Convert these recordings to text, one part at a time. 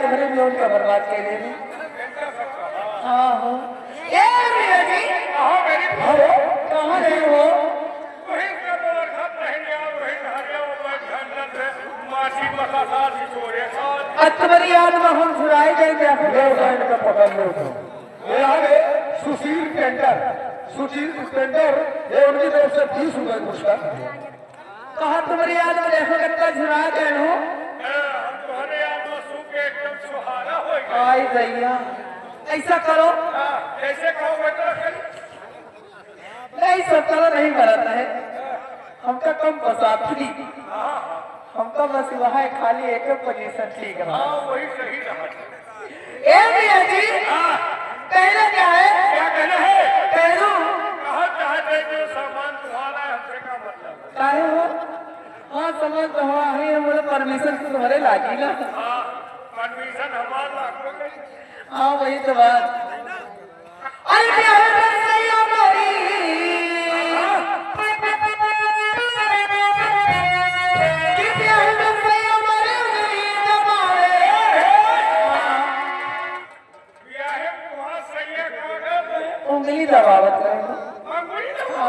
तुम्हारे भी उनका बर्बाद कर ले रही। हाँ हो ये भैया जी कहाँ मेरी कहाँ रहे हो? वहीं से बोल खत नहीं लिया वहीं हरिया वो झंडन से मासी मसाला छोड़े साथ आज तुम्हारी याद में हम सुनाए जाएंगे का पकड़ लो तो ये आगे सुशील टेंडर ये उनकी तरफ से 20 रुपए पुरस्कार कहा तुम्हारी याद में देखो कितना सुनाए गए हो। हम तुम्हारे याद में सूख के एकदम सुहाना हो गया आई भैया ऐसा करो जैसे कहो वैसा करो नहीं सब तरह नहीं बनाता है हमका कम बसा फ्री हमका बस वहाँ खाली एक पोजीशन ठीक है। हाँ वही सही रहा ए भैया जी कहना क्या है? क्या कहना है कहना कहा चाहते जो सामान तुम्हारा है हमसे का मतलब काहे हो? हाँ समझ तो हुआ है हमारे परमिशन तो तुम्हारे लागी ना। हाँ परमिशन हमारा लागू नहीं हाँ वही तो बात। अरे प्यारे बरसैया मोरी कि प्यारे बरसैया मोरी उंगली दबावे। ब्याहे वहाँ सही है कहाँ उंगली दबावत रहे अंगुली दबा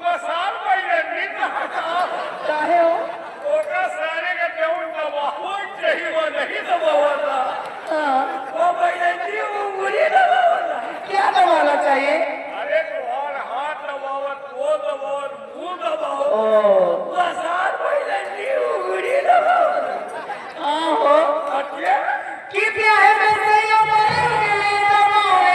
वो साल पहले नहीं दबा काहे हो? ओका सारे का देउन दबा वो चाहिए वो नहीं दबावा था हाँ वो पहले नहीं उंगली दबावा था क्या दबाना चाहिए? अरे तुम्हारा हाथ दबावत वो दबावत मुंह दबावत ओ वो साल पहले नहीं उंगली दबावा हाँ हो अच्छा कि प्यारे बरसैया मोरी उंगली दबावे।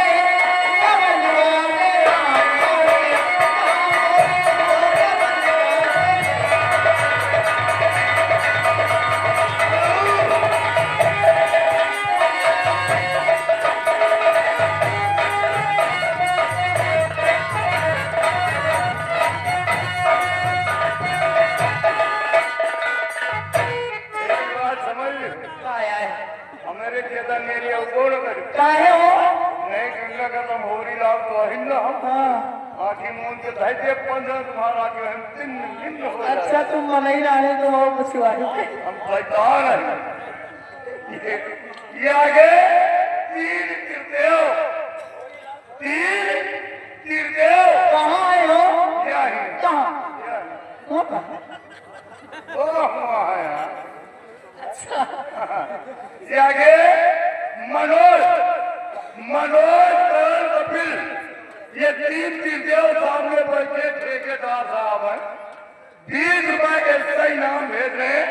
एक बात समझ काया है हमारे ज्यादा मेरी अवगुण कर काहे हो? नहीं गंगा का तुम होरी लाभ तो हिंद हम हाँ आखिर मून के धैर्य 15 तुम्हारा जो हम 3 दिन हो जाए अच्छा तुम मना ही रहे तुम और कुछ हम शैतान हैं ये आगे तीर तीरदेव कहाँ आए हो? क्या है कहाँ? क्या है वो कहाँ? ओ हुआ है यार ये आगे मनोज कपिल ये 3 तीरदेव सामने बैठे ठेकेदार साहब हैं 20 रुपए ऐसा इनाम भेज रहे हैं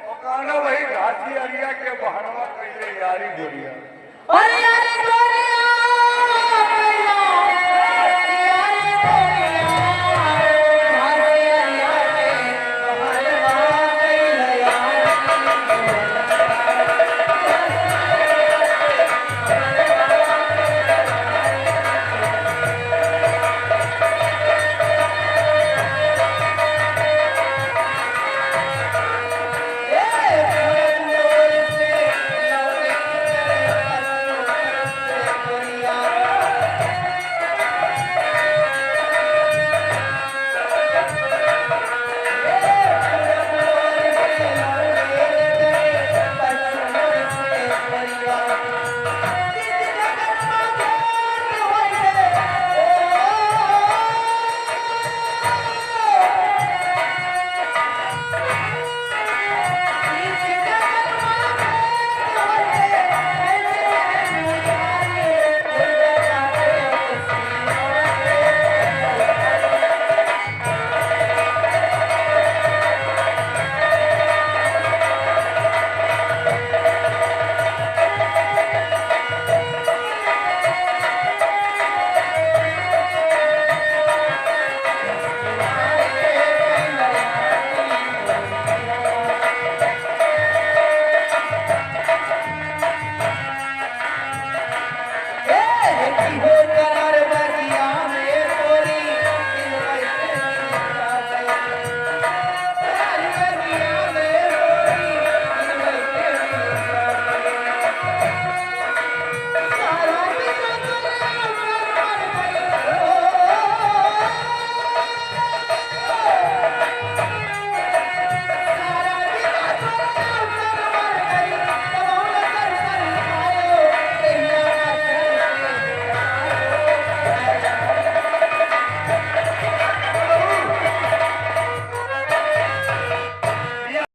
और कहना वही घाटी अरिया के बहनवा कैसे यारी बोलिए